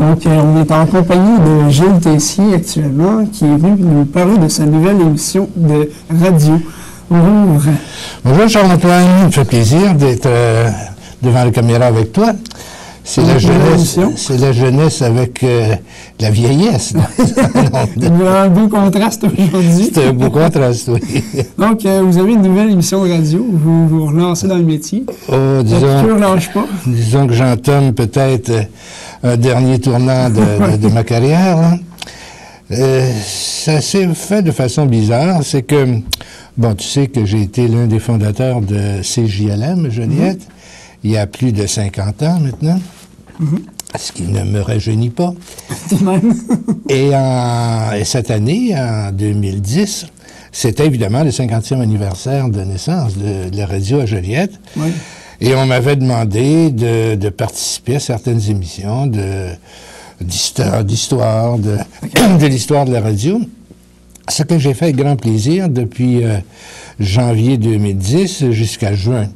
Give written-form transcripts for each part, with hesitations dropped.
Donc, on est en compagnie de Gilles Tessier actuellement, qui est venu nous parler de sa nouvelle émission de radio. Bonjour. Bonjour Charles-Antoine, il me fait plaisir d'être devant la caméra avec toi. C'est la jeunesse avec la vieillesse. Il y a un beau contraste aujourd'hui. C'est un beau contraste, oui. Donc, vous avez une nouvelle émission de radio, vous vous relancez dans le métier. Oh, La piqûre lâche pas. Disons que j'entame peut-être un dernier tournant de ma carrière. Hein. Ça s'est fait de façon bizarre. C'est que, bon, tu sais que j'ai été l'un des fondateurs de CJLM, Joliette, il y a plus de 50 ans maintenant, ce qui ne me rajeunit pas. Et cette année, en 2010, c'était évidemment le 50e anniversaire de naissance de la radio à Joliette. Oui. Et on m'avait demandé de participer à certaines émissions d'histoire de l'histoire de la radio. Ce que j'ai fait avec grand plaisir depuis janvier 2010 jusqu'à juin.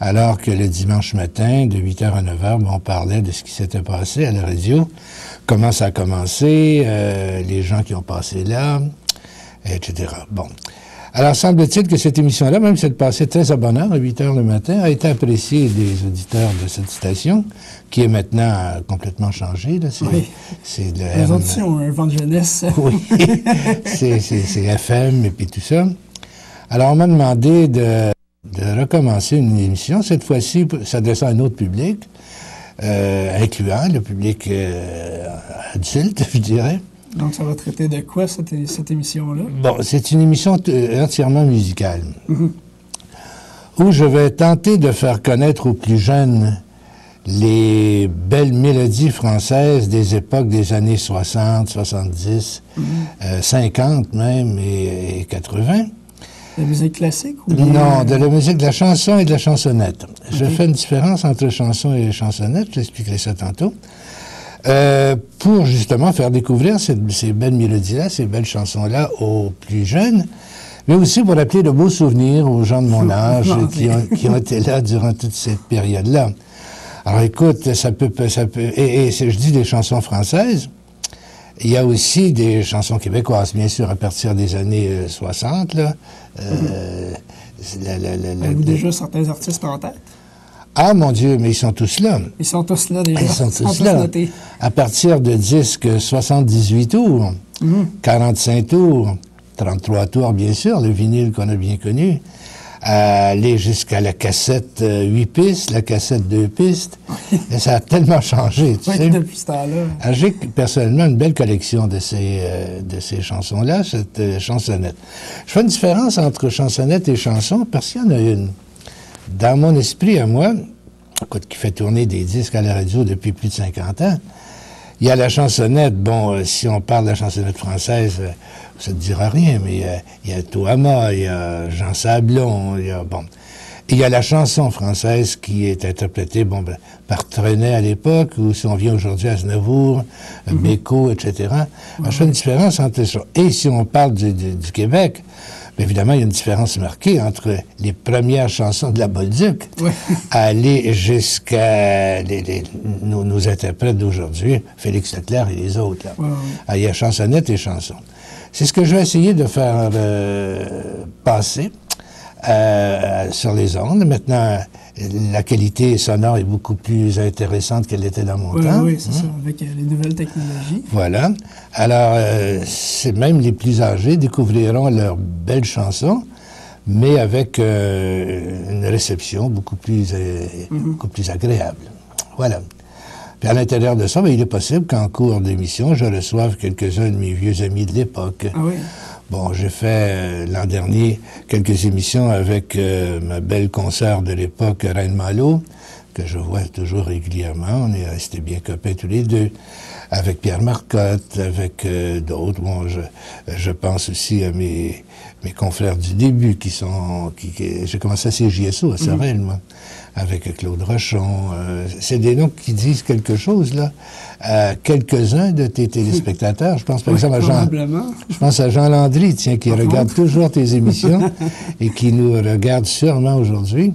Alors que le dimanche matin, de 8h à 9h, on parlait de ce qui s'était passé à la radio, comment ça a commencé, les gens qui ont passé là, etc. Bon. Alors, semble-t-il que cette émission-là, même si elle passait très à bonne heure, à 8h le matin, a été appréciée des auditeurs de cette station, qui est maintenant complètement changée. Là. C'est les autres ont un vent de jeunesse. Oui, c'est FM et puis tout ça. Alors, on m'a demandé de recommencer une émission, cette fois-ci s'adressant à un autre public, incluant le public adulte, je dirais. Donc, ça va traiter de quoi, cette émission-là? Bon, c'est une émission entièrement musicale, où je vais tenter de faire connaître aux plus jeunes les belles mélodies françaises des époques des années 60, 70, 50 même, et 80. De la musique classique? Ou non, de la musique, de la chanson et de la chansonnette. Okay. Je fais une différence entre chanson et chansonnette, je t'expliquerai ça tantôt, pour justement faire découvrir ces belles mélodies-là, ces belles chansons-là aux plus jeunes, mais aussi pour rappeler de beaux souvenirs aux gens de mon âge qui ont été là durant toute cette période-là. Alors écoute, ça peut et je dis des chansons françaises, il y a aussi des chansons québécoises, bien sûr, à partir des années 60, là. Avez-vous déjà certains artistes en tête? Ah, mon Dieu, mais ils sont tous là. Ils sont tous là, déjà. Ils sont tous là. Notés. À partir de disques 78 tours, 45 tours, 33 tours, bien sûr, le vinyle qu'on a bien connu, aller jusqu'à la cassette 8 pistes, la cassette 2 pistes. Et ça a tellement changé, tu sais. Depuis ce temps-là. J'ai personnellement une belle collection de ces chansons-là, cette chansonnette. Je fais une différence entre chansonnette et chanson parce qu'il y en a une. Dans mon esprit à moi, qui fait tourner des disques à la radio depuis plus de 50 ans, il y a la chansonnette. Bon, si on parle de la chansonnette française, ça ne te dira rien, mais il y a Toama, il y a Jean Sablon, il y a... Bon. Il y a la chanson française qui est interprétée par Trenet à l'époque, ou si on vient aujourd'hui à Aznavour, Bécaud, etc. Alors, je fais une différence entre ça. Et si on parle du Québec, bien évidemment, il y a une différence marquée entre les premières chansons de la Bolduc à aller jusqu'à nos interprètes d'aujourd'hui, Félix Leclerc et les autres. Là. Alors, il y a chansonnette et chanson. C'est ce que je vais essayer de faire passer sur les ondes. Maintenant, la qualité sonore est beaucoup plus intéressante qu'elle était dans mon temps. Oui, c'est ça, avec les nouvelles technologies. Voilà. Alors, c'est même les plus âgés découvriront leurs belles chansons, mais avec une réception beaucoup plus agréable. Voilà. Puis à l'intérieur de ça, il est possible qu'en cours d'émission, je reçoive quelques-uns de mes vieux amis de l'époque. Ah oui? Bon, j'ai fait l'an dernier quelques émissions avec ma belle consoeur de l'époque, Reine Malo, que je vois toujours régulièrement. On est restés bien copains tous les deux. Avec Pierre Marcotte, avec d'autres. Bon, je pense aussi à mes confrères du début j'ai commencé à CJSO, à Sorel, moi, avec Claude Rochon. C'est des noms qui disent quelque chose, là. Quelques-uns de tes téléspectateurs. Je pense par exemple à Jean Landry, tiens, qui regarde toujours tes émissions et qui nous regarde sûrement aujourd'hui.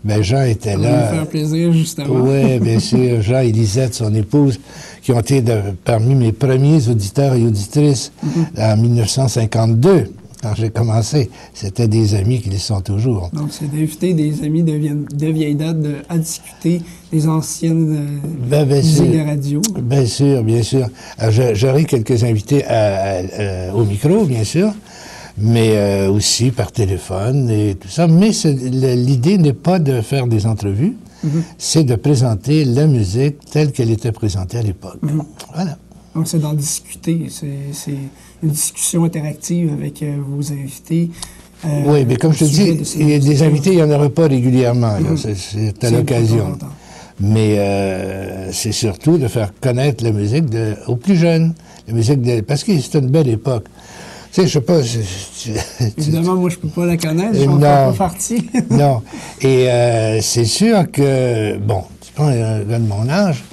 Ben, Jean était Ça va là. nous faire plaisir, justement. Oui, bien sûr. Jean et Lisette, son épouse, qui ont été parmi mes premiers auditeurs et auditrices en 1952, quand j'ai commencé. C'était des amis qui les sont toujours. Donc, c'est d'inviter des amis de vieille date à discuter des anciennes musiques de radio. Bien sûr, bien sûr. J'aurai quelques invités au micro, bien sûr, mais aussi par téléphone et tout ça. Mais l'idée n'est pas de faire des entrevues, c'est de présenter la musique telle qu'elle était présentée à l'époque. Voilà. Donc, c'est d'en discuter. C'est une discussion interactive avec vos invités. Oui, mais comme je te dis, des invités, il n'y en aura pas régulièrement. C'est à l'occasion. Mais c'est surtout de faire connaître la musique aux plus jeunes. La musique parce que c'est une belle époque. Tu sais, je sais pas... Évidemment, moi, je peux pas la connaître. Je n'en fais pas partie. Non. Et c'est sûr que... Bon, tu prends un gars de mon âge,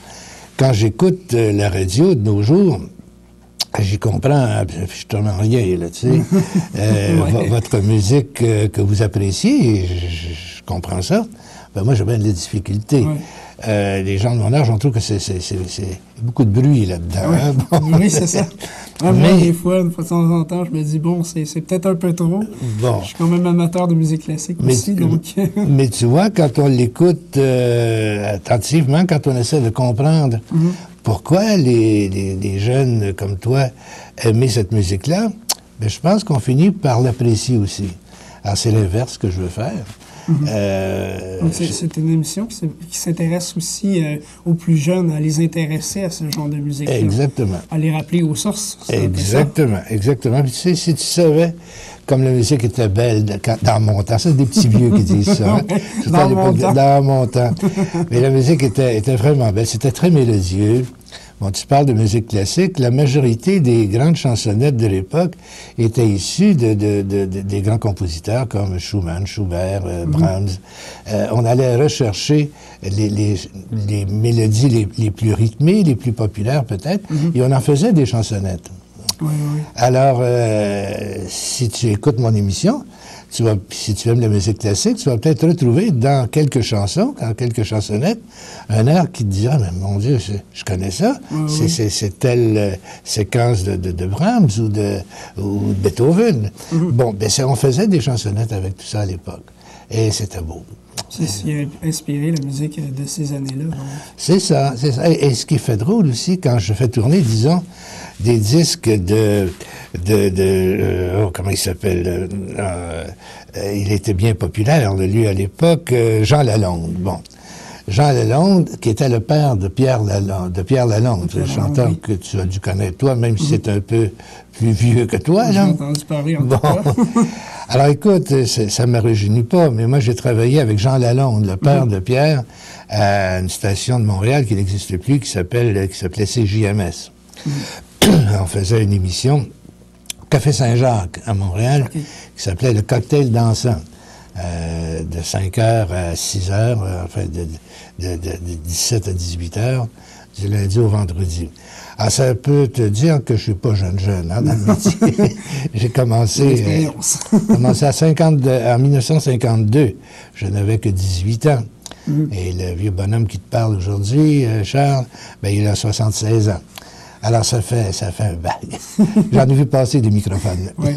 quand j'écoute la radio de nos jours, j'y comprends strictement rien, là, tu sais. Votre musique que vous appréciez, je comprends ça. Ben moi, j'ai bien de la difficulté. Les gens de mon âge, on trouve que c'est beaucoup de bruit là-dedans. Ouais. Hein? Bon. Oui, c'est ça. Moi, des fois, de temps en temps, je me dis, bon, c'est peut-être un peu trop. Bon. Je suis quand même amateur de musique classique aussi, donc... Mais tu vois, quand on l'écoute attentivement, quand on essaie de comprendre pourquoi les jeunes comme toi aimaient cette musique-là, ben, je pense qu'on finit par l'apprécier aussi. Alors, c'est l'inverse que je veux faire. Donc, c'est une émission qui s'intéresse aussi aux plus jeunes, à les intéresser à ce genre de musique. Exactement. À les rappeler aux sources. Exactement, exactement. Puis, tu sais, si tu savais comme la musique était belle dans mon temps, ça, c'est des petits vieux qui disent ça. Hein? Dans mon temps. Mais la musique était vraiment belle. C'était très mélodieux. Bon, tu parles de musique classique. La majorité des grandes chansonnettes de l'époque étaient issues des grands compositeurs comme Schumann, Schubert, Brahms. On allait rechercher les mélodies les plus rythmées, les plus populaires peut-être, et on en faisait des chansonnettes. Oui, oui. Alors, si tu écoutes mon émission, si tu aimes la musique classique, tu vas peut-être retrouver dans quelques chansons, dans quelques chansonnettes, un air qui te dira, mais mon Dieu, je connais ça. Oui, c'est telle séquence de Brahms ou de Beethoven. Bon, ben on faisait des chansonnettes avec tout ça à l'époque. Et c'était beau. C'est ce qui a inspiré la musique de ces années-là. C'est ça, c'est ça. Et ce qui fait drôle aussi, quand je fais tourner, disons, des disques comment il s'appelle? Il était bien populaire, lui, à l'époque, Jean Lalonde. Bon. Jean Lalonde, qui était le père de Pierre Lalonde, le chanteur que tu as dû connaître, toi, même si c'est un peu plus vieux que toi, là. J'ai entendu parler, en tout cas. Alors, écoute, ça ne me rajeunit pas, mais moi, j'ai travaillé avec Jean Lalonde, le père de Pierre, à une station de Montréal qui n'existe plus, qui s'appelait CJMS. On faisait une émission, Café Saint-Jacques, à Montréal, qui s'appelait Le Cocktail dansant, de 5 heures à 6 heures, enfin, de 17 à 18 heures, du lundi au vendredi. Alors, ça peut te dire que je suis pas jeune, hein, dans le métier. J'ai commencé en 1952. Je n'avais que 18 ans. Et le vieux bonhomme qui te parle aujourd'hui, Charles, ben, il a 76 ans. Alors, ça fait un bail. J'en ai vu passer des microphones. Oui.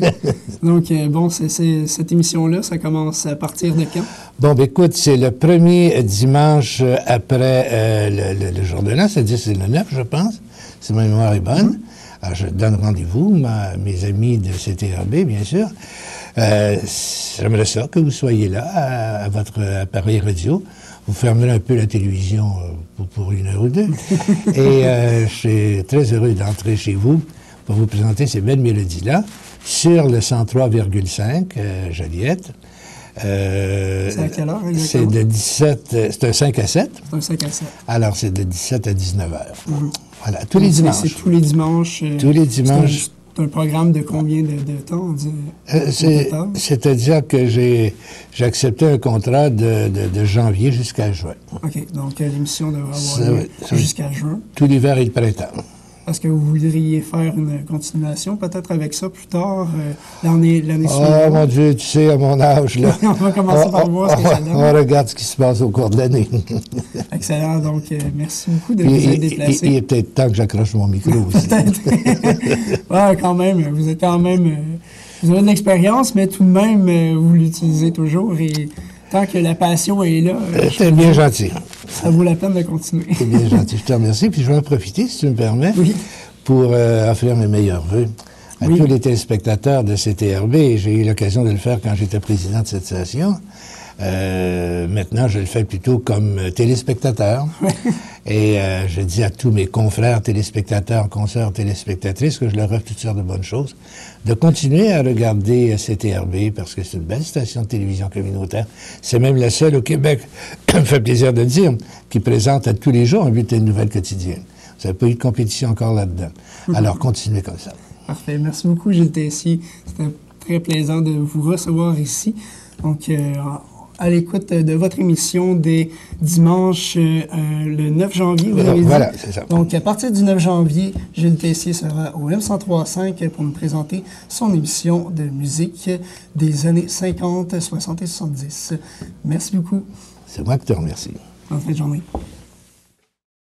Donc, bon, cette émission-là, ça commence à partir de quand? Bon, ben, écoute, c'est le premier dimanche après le jour de l'an, c'est-à-dire c'est le 9, je pense, si ma mémoire est bonne. Alors, je donne rendez-vous, mes amis de CTRB, bien sûr. J'aimerais ça que vous soyez là, à votre appareil radio. Vous fermerez un peu la télévision pour 1 heure ou 2. Et je suis très heureux d'entrer chez vous pour vous présenter ces belles mélodies-là sur le 103,5 Joliette. C'est à quelle heure exactement? C'est de 17... c'est un 5 à 7. C'est un 5 à 7. Alors, c'est de 17 à 19 heures. Voilà, tous les dimanches. C'est tous les dimanches. Tous les dimanches. C'est un programme de combien de temps? C'est-à-dire que j'ai accepté un contrat de janvier jusqu'à juin. OK. Donc, l'émission devra avoir lieu jusqu'à juin. Tout l'hiver et le printemps. Est-ce que vous voudriez faire une continuation peut-être avec ça plus tard, l'année suivante? Oh mon Dieu, tu sais, à mon âge, là. On va commencer par voir ce que ça donne. On regarde ce qui se passe au cours de l'année. Excellent. Donc, merci beaucoup de vous être déplacé. Il est peut-être temps que j'accroche mon micro aussi. Peut-être. Ouais, quand même. Vous êtes quand même... vous avez de l'expérience, mais tout de même, vous l'utilisez toujours. Et tant que la passion est là... T'es bien gentil. Ça vaut la peine de continuer. T'es bien gentil. Je te remercie. Puis je vais en profiter, si tu me permets, pour offrir mes meilleurs vœux à tous les téléspectateurs de CTRB. J'ai eu l'occasion de le faire quand j'étais président de cette station. Maintenant, je le fais plutôt comme téléspectateur. Et je dis à tous mes confrères téléspectateurs, consoeurs téléspectatrices que je leur offre toutes sortes de bonnes choses, de continuer à regarder CTRB parce que c'est une belle station de télévision communautaire. C'est même la seule au Québec, me fait plaisir de le dire, qui présente à tous les jours un bulletin de nouvelles quotidiennes. Vous n'avez pas eu de compétition encore là-dedans. Alors, continuez comme ça. Parfait. Merci beaucoup, Gilles Tessier. C'était très plaisant de vous recevoir ici. Donc, à l'écoute de votre émission dès dimanche le 9 janvier, vous avez dit. Voilà, c'est ça. Donc, à partir du 9 janvier, Gilles Tessier sera au M1035 pour nous présenter son émission de musique des années 50, 60 et 70. Merci beaucoup. C'est moi qui te remercie. Bonne fin de journée.